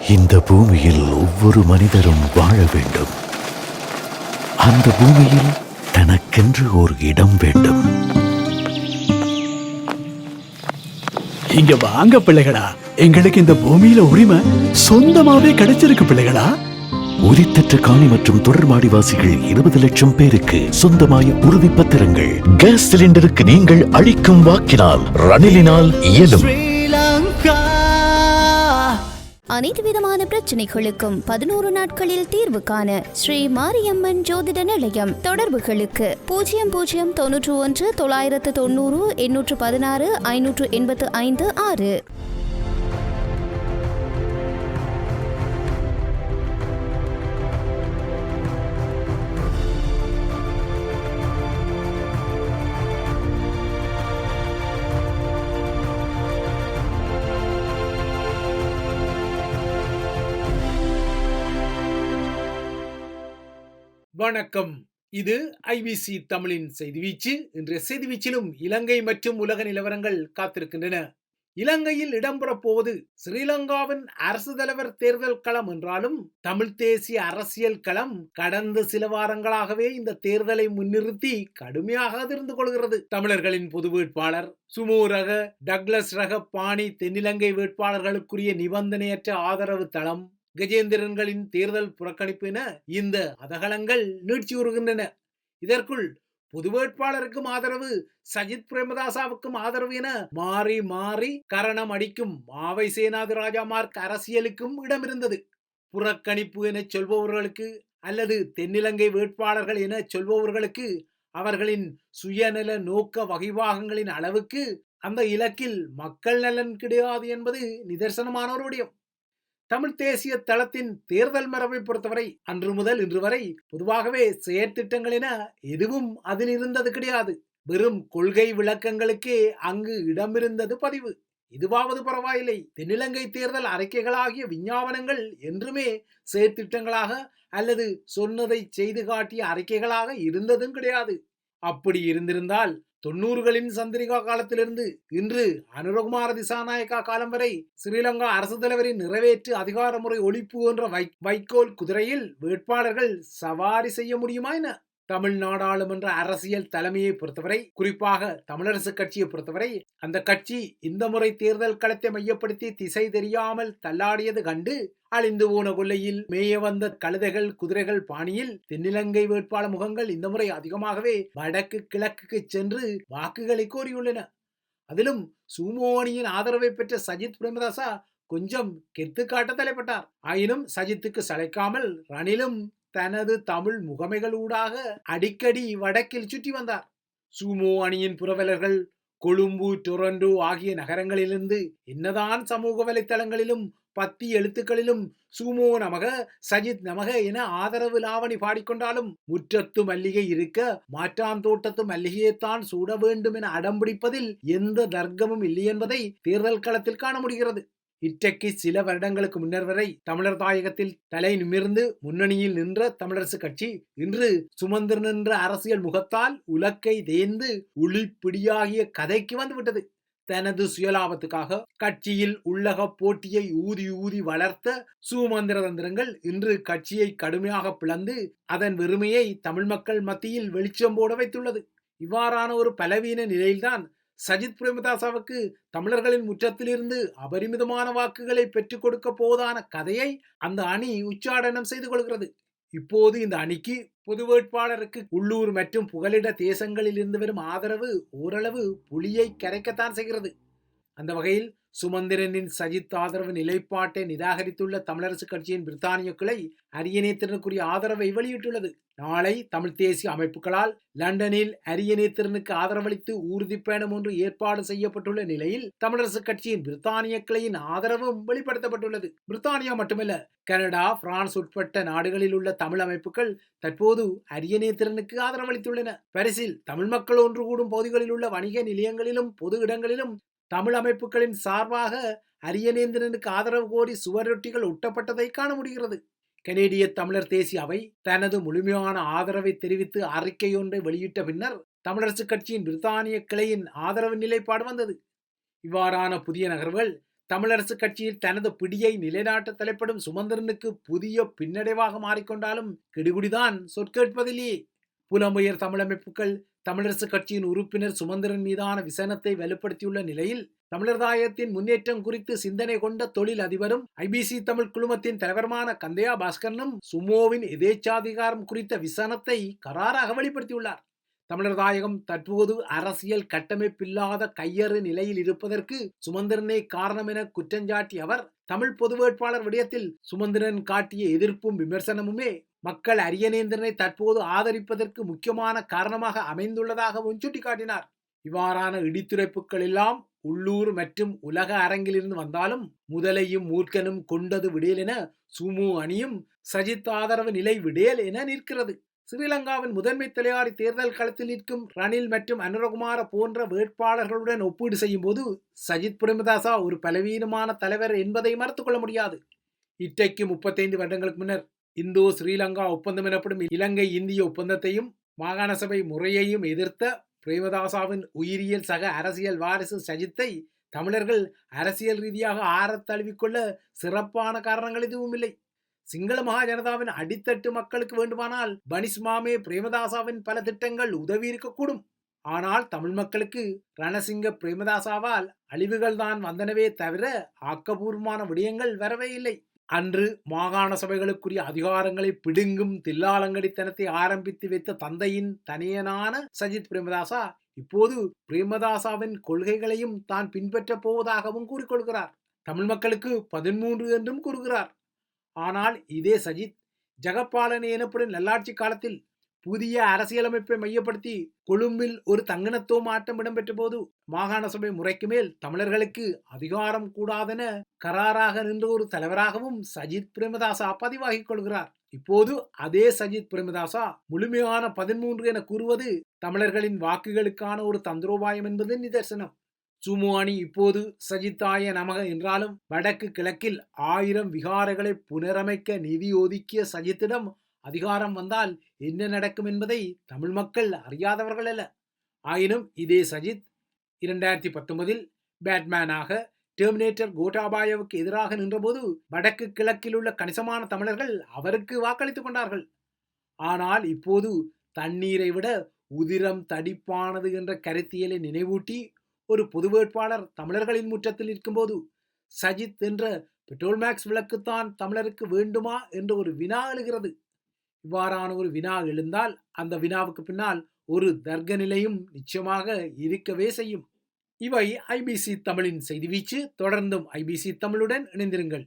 இந்த பூமியில் ஒவ்வொரு மனிதரும் வாழ வேண்டும். அந்த பூமியில் தனக்கென்று ஒரு இடம் வேண்டும். இங்க வாங்க பிள்ளைகளா, எங்களுக்கு இந்த பூமியில உரிமை சொந்தமாவே கிடைச்சிருக்கு பிள்ளைகளா. உரித்தற்ற காணி மற்றும் தொடர்மாடிவாசிகள் 20 லட்சம் பேருக்கு சொந்தமாய உறுதி பத்திரங்கள். கேஸ் சிலிண்டருக்கு நீங்கள் அளிக்கும் வாக்கினால் ரணிலினால் இயலும். அனைத்து விதமான பிரச்சனைகளுக்கும் 11 நாட்களில் தீர்வு காண ஸ்ரீ மாரியம்மன் ஜோதிட நிலையம். தொடர்புகளுக்கு 0091 990 816 585 6. வணக்கம். இது ஐபிசி தமிழின் செய்தி வீச்சு. இன்றைய செய்தி வீச்சிலும் இலங்கை மற்றும் உலக நிலவரங்கள் காத்திருக்கின்றன. இலங்கையில் இடம்பெறப் போவது ஸ்ரீலங்காவின் அரசு தலைவர் தேர்தல் களம் என்றாலும் தமிழ் தேசிய அரசியல் களம் கடந்த சில வாரங்களாகவே இந்த தேர்தலை முன்னிறுத்தி கடுமையாக அதிர்ந்து கொள்கிறது. தமிழர்களின் பொது வேட்பாளர், சுமோ ரக, டக்ளஸ் ரக பாணி தென்னிலங்கை வேட்பாளர்களுக்குரிய நிபந்தனையற்ற ஆதரவு தளம், கஜேந்திரன்களின் தேர்தல் புறக்கணிப்பு என இந்த அதகலங்கள் நீட்சியுறுகின்றன. இதற்குள் பொது வேட்பாளருக்கும் ஆதரவு, சஜித் பிரேமதாசாவுக்கும் ஆதரவு என மாறி மாறி கரணம் அடிக்கும் மாவை சேனாதி ராஜாமார்க் அரசியலுக்கும் இடமிருந்தது. புறக்கணிப்பு என சொல்பவர்களுக்கு அல்லது தென்னிலங்கை வேட்பாளர்கள் என சொல்பவர்களுக்கு அவர்களின் சுயநல நோக்க வகைவாகங்களின் அளவுக்கு அந்த இலக்கில் மக்கள் நலன் கிடையாது என்பது நிதர்சனமான ஒரு விடயம். தமிழ் தேசிய தளத்தின் தேர்தல் மரபை பொறுத்தவரை அன்று முதல் இன்று வரை பொதுவாகவே செயற்திட்டங்கள் என எதுவும் அதில் இருந்தது கிடையாது. வெறும் கொள்கை விளக்கங்களுக்கே அங்கு இடமிருந்தது பதிவு. இதுவாவது பரவாயில்லை, தென்னிலங்கை தேர்தல் அறிக்கைகளாகிய விஞ்ஞாபனங்கள் என்றுமே செயற்திட்டங்களாக அல்லது சொன்னதை செய்து காட்டிய அறிக்கைகளாக இருந்ததும் கிடையாது. அப்படி இருந்திருந்தால் 90களின் சந்திரிகா காலத்திலிருந்து இன்று அனுரகுமார திசாநாயக்கா காலம் வரை ஸ்ரீலங்கா அரசு தலைவரின் நிறைவேற்று அதிகார முறை ஒழிப்பு என்ற வைக்கோல் குதிரையில் வேட்பாளர்கள் சவாரி செய்ய முடியுமா என? தமிழ் நாடாளுமன்ற அரசியல் தலைமையை பொறுத்தவரை, குறிப்பாக தமிழரசு கட்சியை பொறுத்தவரை, அந்த கட்சி இந்த முறை தேர்தல் களத்தை மையப்படுத்தி திசை தெரியாமல் தள்ளாடியது கண்டு அழிந்து போன கொள்ளையில் மேய வந்த கழுதைகள் குதிரைகள் பாணியில் தென்னிலங்கை வேட்பாளர் முகங்கள் இந்த முறை அதிகமாகவே வடக்கு கிழக்குக்கு சென்று வாக்குகளை கோரியுள்ளன. அதிலும் சுமோ அணியின் ஆதரவை பெற்ற சஜித் பிரேமதாசா கொஞ்சம் கெத்து காட்ட தலைப்பட்டார். ஆயினும் சஜித்துக்கு சளைக்காமல் ரணிலும் தனது தமிழ் முகமைகளூடாக அடிக்கடி வடக்கில் சுற்றி வந்தார். சுமோ அணியின் புரவலர்கள் கொழும்பு, டொரண்டோ ஆகிய நகரங்களிலிருந்து என்னதான் சமூக வலைத்தளங்களிலும் பத்தி எழுத்துக்களிலும் சுமோ நமக, சஜித் நமக என ஆதரவு லாவணி பாடிக்கொண்டாலும் முற்றத்து மல்லிகை இருக்க மாற்றான் தோட்டத்து மல்லிகையைத்தான் சூட வேண்டும் என அடம்பிடிப்பதில் எந்த தர்க்கமும் இல்லை என்பதை தேர்தல் களத்தில் காண முடிகிறது. இன்றைக்கு சில வருடங்களுக்கு முன்னர் வரை தமிழர் தாயகத்தில் தலை நிமிர்ந்து முன்னணியில் நின்ற தமிழரசு கட்சி இன்று சுமந்திர நின்ற அரசியல் முகத்தால் உலக்கை தேர்ந்து உளிப்பிடியாகிய கதைக்கு வந்துவிட்டது. தனது சுயலாபத்துக்காக கட்சியில் உள்ளக போட்டியை ஊதி ஊதி வளர்த்த சுமந்திர தந்திரங்கள் இன்று கட்சியை கடுமையாக பிளந்து அதன் வெறுமையை தமிழ் மக்கள் மத்தியில் வெளிச்சம் போட வைத்துள்ளது. இவ்வாறான ஒரு பலவீன நிலையில்தான் சஜித் பிரேமதாசாவுக்கு தமிழர்களின் முற்றத்திலிருந்து அபரிமிதமான வாக்குகளை பெற்றுக் கொடுக்க போவதான கதையை அந்த அணி உச்சாடனம் செய்து கொள்கிறது. இப்போது இந்த அணிக்கு பொது வேட்பாளருக்கு உள்ளூர் மற்றும் புகலிட தேசங்களில் இருந்து வரும் ஆதரவு ஓரளவு புலியை கரைக்கத்தான் செய்கிறது. அந்த வகையில் சுமந்திரனின் சஜித் ஆதரவு நிலைப்பாட்டை நிராகரித்துள்ள தமிழரசு கட்சியின் பிரித்தானிய கிளை அரியநேத்திரனுக்குரிய ஆதரவை வெளியிட்டுள்ளது. நாளை தமிழ் தேசிய அமைப்புகளால் லண்டனில் அரியநேத்திரனுக்கு ஆதரவளித்து ஊர்தி பயணம் ஒன்று ஏற்பாடு செய்யப்பட்டுள்ள நிலையில் தமிழரசு கட்சியின் பிரித்தானிய கிளையின் ஆதரவும் வெளிப்படுத்தப்பட்டுள்ளது. பிரித்தானியா மட்டுமல்ல, கனடா, பிரான்ஸ் உட்பட்ட நாடுகளில் உள்ள தமிழ் அமைப்புகள் தற்போது அரியநேத்திரனுக்கு ஆதரவளித்துள்ளன. பரிசில் தமிழ் மக்கள் ஒன்று கூடும் பகுதிகளில் உள்ள வணிக நிலையங்களிலும் பொது இடங்களிலும் தமிழ் அமைப்புகளின் சார்பாக அரியநேந்திரனுக்கு ஆதரவு கோரி சுவரொட்டிகள் ஒட்டப்பட்டதை காண முடிகிறது. கனேடிய தமிழர் தேசிய அவை தனது முழுமையான ஆதரவை தெரிவித்து அறிக்கை ஒன்றை வெளியிட்ட பின்னர் தமிழரசு கட்சியின் பிரித்தானிய கிளையின் ஆதரவு நிலைப்பாடு வந்தது. இவ்வாறான புதிய நகர்வுகள் தமிழரசு கட்சியில் தனது பிடியை நிலைநாட்ட தலைப்படும் சுமந்திரனுக்கு புதிய பின்னடைவாக மாறிக்கொண்டாலும் கெடுகுடிதான் சொற்கேட்பதிலேயே. புலம்பெயர் தமிழமைப்புகள் தமிழரசு கட்சியின் உறுப்பினர் சுமந்திரன் மீதான விசனத்தை வலுப்படுத்தியுள்ள நிலையில் தமிழர் தாயத்தின் முன்னேற்றம் குறித்து சிந்தனை கொண்ட தொழில் அதிபரும் ஐபிசி தமிழ் குழுமத்தின் தலைவருமான கந்தையா பாஸ்கரனும் சுமோவின் எதேச்சாதிகாரம் குறித்த விசனத்தை கராராக வெளிப்படுத்தியுள்ளார். தமிழர் தாயகம் தற்போது அரசியல் கட்டமைப்பில்லாத கையறு நிலையில் இருப்பதற்கு சுமந்திரனே காரணம் என குற்றஞ்சாட்டிய அவர் தமிழ் பொது வேட்பாளர் விடயத்தில் சுமந்திரன் காட்டிய எதிர்ப்பும் விமர்சனமுமே மக்கள் அரியநேந்திரனை தற்போது ஆதரிப்பதற்கு முக்கியமான காரணமாக அமைந்துள்ளதாகவும் சுட்டிக்காட்டினார். இவ்வாறான இடித்துரைப்புகள் எல்லாம் உள்ளூர் மற்றும் உலக அரங்கிலிருந்து வந்தாலும் முதலையும் மூர்க்கனும் கொண்டது விடேல் என சுமு அணியும் சஜித் ஆதரவு நிலை விடேல் என நிற்கிறது. ஸ்ரீலங்காவின் முதன்மை தலையாரி தேர்தல் களத்தில் நிற்கும் ரணில் மற்றும் அனுரகுமார போன்ற வேட்பாளர்களுடன் ஒப்பீடு செய்யும் போது சஜித் பிரேமதாசா ஒரு பலவீனமான தலைவர் என்பதை மறுத்துக் கொள்ள முடியாது. இன்றைக்கு 35 வருடங்களுக்கு முன்னர் இந்தோ ஸ்ரீலங்கா ஒப்பந்தம் எனப்படும் இலங்கை இந்திய ஒப்பந்தத்தையும் மாகாண சபை முறையையும் எதிர்த்த பிரேமதாசாவின் உயிரியல் சக அரசியல் வாரிசு சஜித்தை தமிழர்கள் அரசியல் ரீதியாக ஆறத் தழுவிக்கொள்ள சிறப்பான காரணங்கள் எதுவும் இல்லை. சிங்கள மகா ஜனதாவின் அடித்தட்டு மக்களுக்கு வேண்டுமானால் பனிஸ்மாமே பிரேமதாசாவின் பல திட்டங்கள் உதவி இருக்கக்கூடும். ஆனால் தமிழ் மக்களுக்கு ரணசிங்க பிரேமதாசாவால் அழிவுகள் தான் வந்தனவே தவிர ஆக்கபூர்வமான விடயங்கள் வரவே இல்லை. அன்று மாகாண சபைகளுக்குரிய அதிகாரங்களை பிடுங்கும் தில்லாலங்கடித்தனத்தை ஆரம்பித்து வைத்த தந்தையின் தனியனான சஜித் பிரேமதாசா இப்போது பிரேமதாசாவின் கொள்கைகளையும் தான் பின்பற்றப் போவதாகவும் கூறிக்கொள்கிறார். தமிழ் மக்களுக்கு 13 என்றும் கூறுகிறார். ஆனால் இதே சஜித் ஜெகப்பாலனை எனப்படும் நல்லாட்சி காலத்தில் புதிய அரசியலமைப்பை மையப்படுத்தி கொழும்பில் ஒரு தங்கனத்துவ மாற்றம் இடம்பெற்ற போது மாகாண சபை முறைக்கு மேல் தமிழர்களுக்கு அதிகாரம் கூடாதென கராராக நின்ற ஒரு தலைவராகவும் சஜித் பிரேமதாசா பதிவாகிக் கொள்கிறார். இப்போது அதே சஜித் பிரேமதாசா முழுமையான 13 என கூறுவது தமிழர்களின் வாக்குகளுக்கான ஒரு தந்திரோபாயம் என்பது நிதர்சனம். சுமு அணி இப்போது சஜித்தாய நமக என்றாலும் வடக்கு கிழக்கில் 1000 விகாரைகளை புனரமைக்க நிதி ஒதுக்கிய சஜித்திடம் அதிகாரம் வந்தால் என்ன நடக்கும் என்பதை தமிழ் மக்கள் அறியாதவர்கள் அல்ல. ஆயினும் இதே சஜித் 2019 பேட்மேனாக டெர்மினேட்டர் கோட்டாபாயவுக்கு எதிராக நின்றபோது வடக்கு கிழக்கில் உள்ள கணிசமான தமிழர்கள் அவருக்கு வாக்களித்துக் கொண்டார்கள். ஆனால் இப்போது தண்ணீரை விட உதிரம் தடிப்பானது என்ற கருத்தியலை நினைவூட்டி ஒரு பொது வேட்பாளர் தமிழர்களின் முற்றத்தில் இருக்கும்போது சஜித் என்ற பெட்ரோல் மேக்ஸ் விளக்குத்தான் தமிழருக்கு வேண்டுமா என்ற ஒரு வினா எழுகிறது. இவ்வாறான ஒரு வினா எழுந்தால் அந்த வினாவுக்கு பின்னால் ஒரு தர்க்க நிலையும் நிச்சயமாக இருக்கவே செய்யும். இவை ஐபிசி தமிழின் செய்தி வீச்சு. தொடர்ந்தும் ஐபிசி தமிழுடன் இணைந்திருங்கள்.